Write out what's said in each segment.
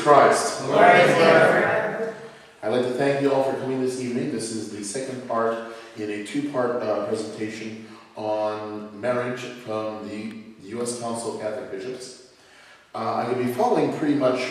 Christ. Glory to God. I'd like to thank you all for coming this evening. This is the second part in a two-part presentation on marriage from the U.S. Council of Catholic Bishops. I'm going to be following pretty much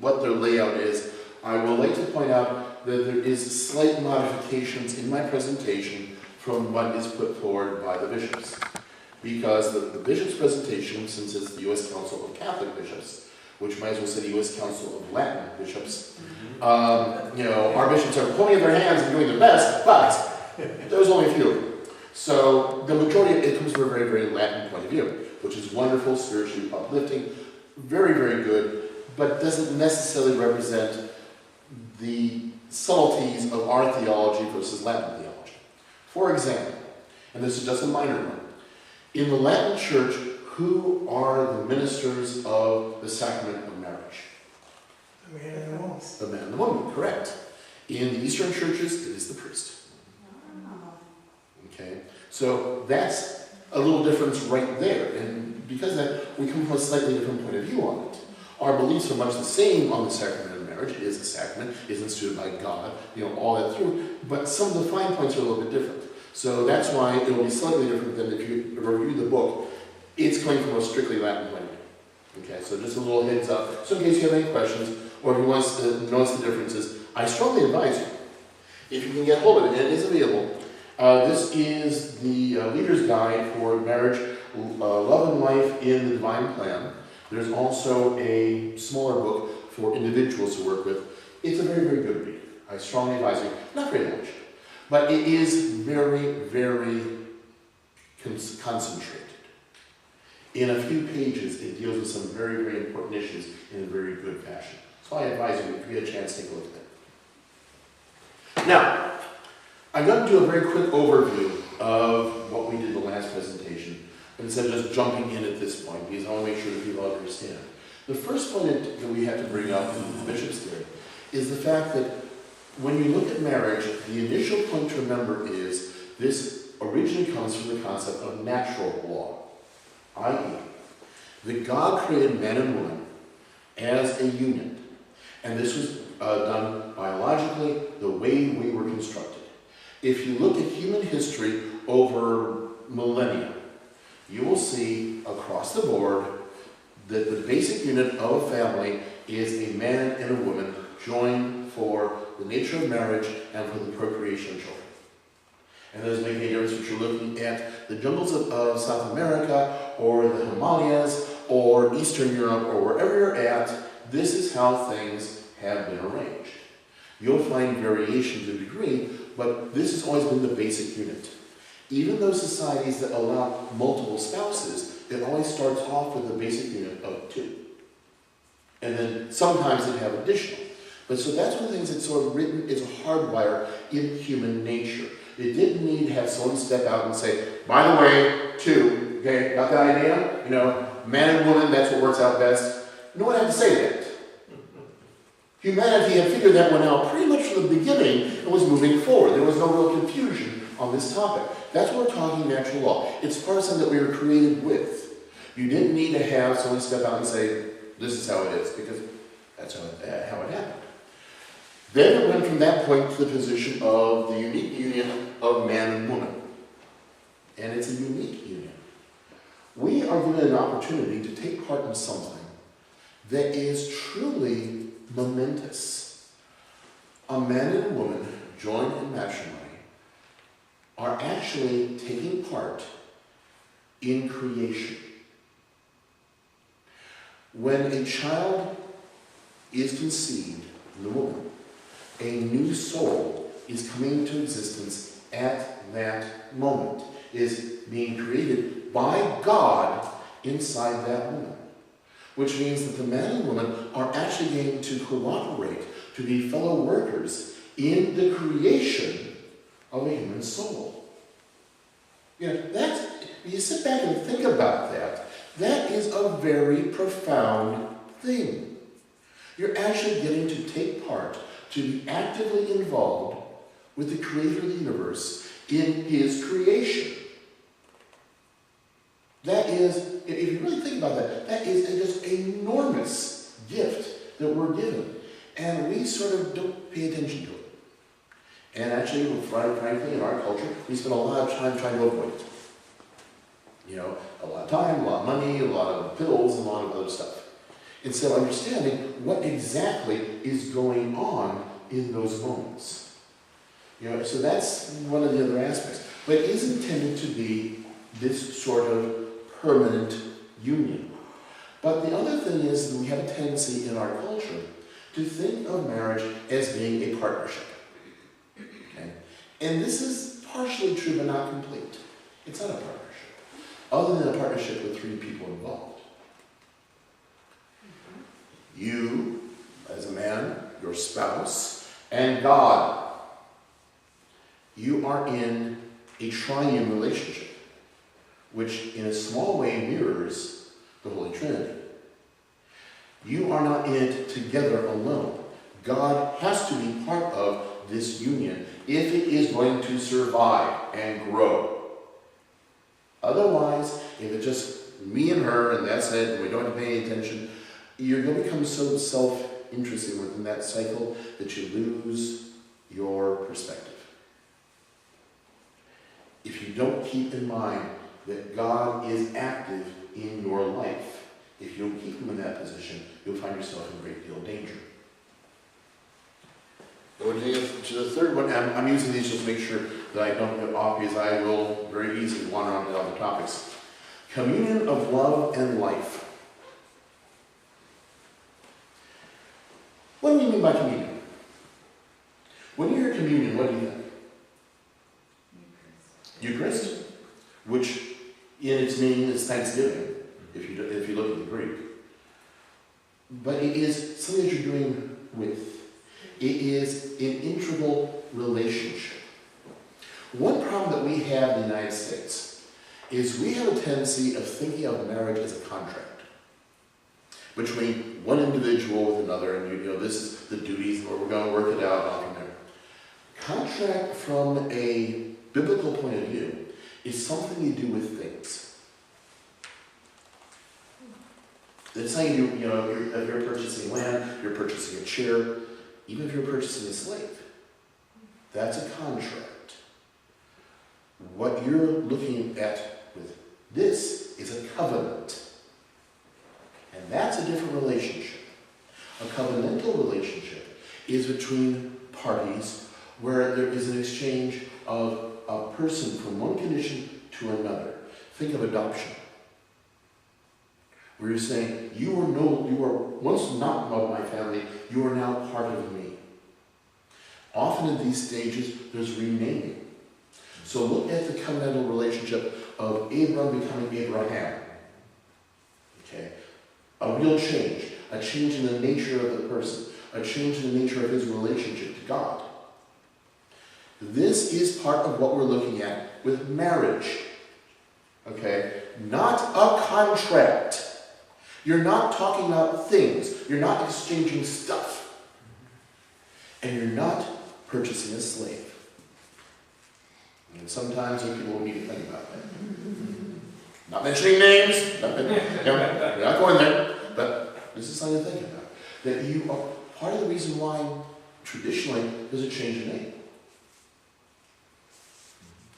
what their layout is. I will like to point out that there is slight modifications in my presentation from what is put forward by the bishops. Because the bishop's presentation, since it's the U.S. Council of Catholic Bishops, which might as well say the U.S. Council of Latin Bishops, our bishops are pointing their hands and doing their best, but there's only a few of them. So the majority of it comes from a very, very Latin point of view, which is wonderful, spiritually uplifting, very, very good, but doesn't necessarily represent the subtleties of our theology versus Latin theology. For example, and this is just a minor one, in the Latin Church, who are the ministers of the sacrament of marriage? The man and the woman. The man and the woman, correct. In the Eastern churches, it is the priest. Okay, so that's a little difference right there, and because of that, we come from a slightly different point of view on it. Our beliefs are much the same on the sacrament of marriage. It is a sacrament, is instituted by God, all that through, but some of the fine points are a little bit different. So that's why it will be slightly different than if you review the book. It's coming from a strictly Latin point of view. Okay, so just a little heads up. So in case you have any questions, or if you want to notice the differences, I strongly advise you, if you can get hold of it, and it is available, this is the Leader's Guide for Marriage, Love and Life in the Divine Plan. There's also a smaller book for individuals to work with. It's a very, very good read. I strongly advise you, not very much, but it is very, very concentrated. In a few pages, it deals with some very, very important issues in a very good fashion. So I advise you, if you get a chance, take a look at it. Now, I'm going to do a very quick overview of what we did in the last presentation, instead of just jumping in at this point, because I want to make sure that people understand. The first point that we have to bring up in the bishop's theory is the fact that when you look at marriage, the initial point to remember is this originally comes from the concept of natural law. I.e., that God created man and woman as a union. And this was done biologically, the way we were constructed. If you look at human history over millennia, you will see across the board that the basic unit of a family is a man and a woman joined for the nature of marriage and for the procreation of children. And that doesn't make any difference if you're looking at the jungles of South America or the Himalayas or Eastern Europe or wherever you're at. This is how things have been arranged. You'll find variation to a degree, but this has always been the basic unit. Even those societies that allow multiple spouses, it always starts off with the basic unit of two. And then sometimes they have additional. But so that's one of the things that's sort of written, it's a hardwire in human nature. It didn't need to have someone step out and say, by the way, two, okay, got that idea? Man and woman, that's what works out best. No one had to say that. Humanity had figured that one out pretty much from the beginning and was moving forward. There was no real confusion on this topic. That's what we're talking natural law. It's part of something that we were created with. You didn't need to have someone step out and say, this is how it is, because that's how it happened. Then it went from that point to the position of the unique union of man and woman. And it's a unique union. We are given an opportunity to take part in something that is truly momentous. A man and a woman joined in matrimony are actually taking part in creation. When a child is conceived in the woman, a new soul is coming into existence at that moment, is being created by God inside that woman. Which means that the man and woman are actually going to cooperate, to be fellow workers in the creation of a human soul. You sit back and think about that. That is a very profound thing. You're actually getting to take part, to be actively involved with the Creator of the universe in His creation. That is, if you really think about that, that is just an enormous gift that we're given. And we sort of don't pay attention to it. And actually, frankly, in our culture, we spend a lot of time trying to avoid it. You know, a lot of time, a lot of money, a lot of pills, and a lot of other stuff. Instead of understanding what exactly is going on in those moments. You know, so that's one of the other aspects. But it is intended to be this sort of permanent union. But the other thing is that we have a tendency in our culture to think of marriage as being a partnership. Okay? And this is partially true, but not complete. It's not a partnership. Other than a partnership with three people involved. You, as a man, your spouse, and God. You are in a triune relationship, which in a small way mirrors the Holy Trinity. You are not in it together alone. God has to be part of this union if it is going to survive and grow. Otherwise, if it's just me and her and that's it, and we don't have to pay any attention, you're going to become so self-interested within that cycle that you lose your perspective. If you don't keep in mind that God is active in your life, if you don't keep him in that position, you'll find yourself in a great deal of danger. Going to the third one, I'm using these just to make sure that I don't get off, because I will very easily wander on to other topics. Communion of love and life. What do we mean by communion? When you hear communion, what do you think? Eucharist, which in its meaning is thanksgiving, if you look at the Greek. But it is something that you're doing with. It is an integral relationship. One problem that we have in the United States is we have a tendency of thinking of marriage as a contract between one individual with another, and you know, this is the duties, or we're going to work it out on from there. Contract from a biblical point of view is something you do with things. It's saying if you're purchasing land, you're purchasing a chair, even if you're purchasing a slave. That's a contract. What you're looking at with this is a covenant. And that's a different relationship. A covenantal relationship is between parties where there is an exchange of a person from one condition to another. Think of adoption. Where you're saying, you were once not of my family, you are now part of me. Often in these stages, there's renaming. So look at the covenantal relationship of Abram becoming Abraham. Okay? A real change. A change in the nature of the person. A change in the nature of his relationship to God. This is part of what we're looking at with marriage. Okay? Not a contract. You're not talking about things. You're not exchanging stuff. And you're not purchasing a slave. And sometimes people will need to think about that. Not mentioning names. We're not going there. But this is something to think about. That you are part of the reason why traditionally there's a change in name.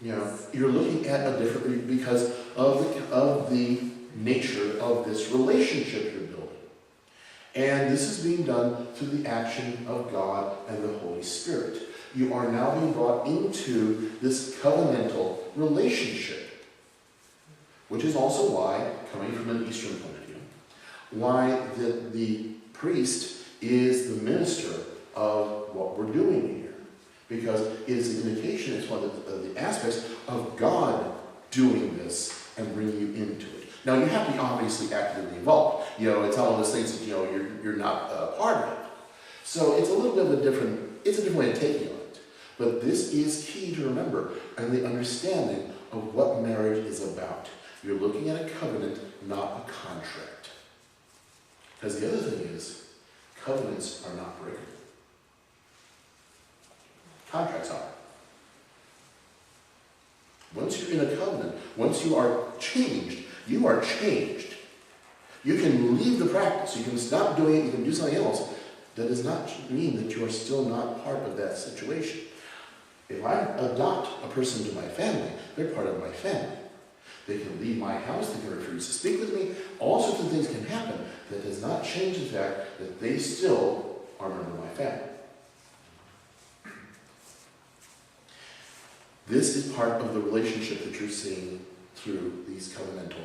You know, you're looking at a different, because of the nature of this relationship you're building. And this is being done through the action of God and the Holy Spirit. You are now being brought into this covenantal relationship, which is also why, coming from an Eastern point of view, why the priest is the minister of what we're doing here. Because it is an indication, it's one of the aspects of God doing this and bringing you into it. Now, you have to be obviously actively involved. You know, it's all of those things that, you know, you're not part of it. So it's a little bit of a different way of taking on it. But this is key to remember, and the understanding of what marriage is about. You're looking at a covenant, not a contract. Because the other thing is, covenants are not breakable. Contracts are. Once you're in a covenant, once you are changed, you are changed. You can leave the practice, you can stop doing it, you can do something else, that does not mean that you are still not part of that situation. If I adopt a person to my family, they're part of my family. They can leave my house, they can refuse to speak with me, all sorts of things can happen. That does not change the fact that they still are a member of my family. This is part of the relationship that you're seeing through these covenantal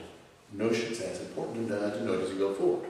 notions, and it's important to know as you go forward.